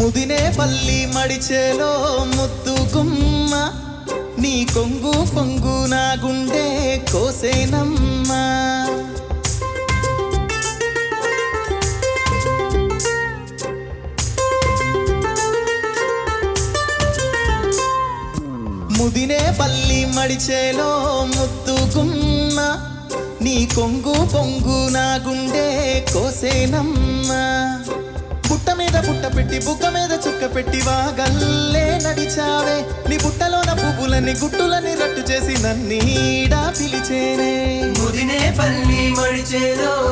ముదినే పల్లి మడిచేలో ముద్దు గుమ్మ నీ కొంగు పొంగు నా గుండె కోసేనమ్మా ముదినే పల్లి మడిచేలో ముద్దు గుమ్మ నీ కొంగు పొంగు నా గుండె కోసేనమ్మా బుట్ట మీద బుట్ట పెట్టి బుక్క మీద చుక్క పెట్టి వాగల్లే నడిచావే నీ బుట్టలోన పువ్వులని గుట్టులని రట్టు చేసి నన్నీడా పిలిచేనే ముదినే పల్లి మడిచేలో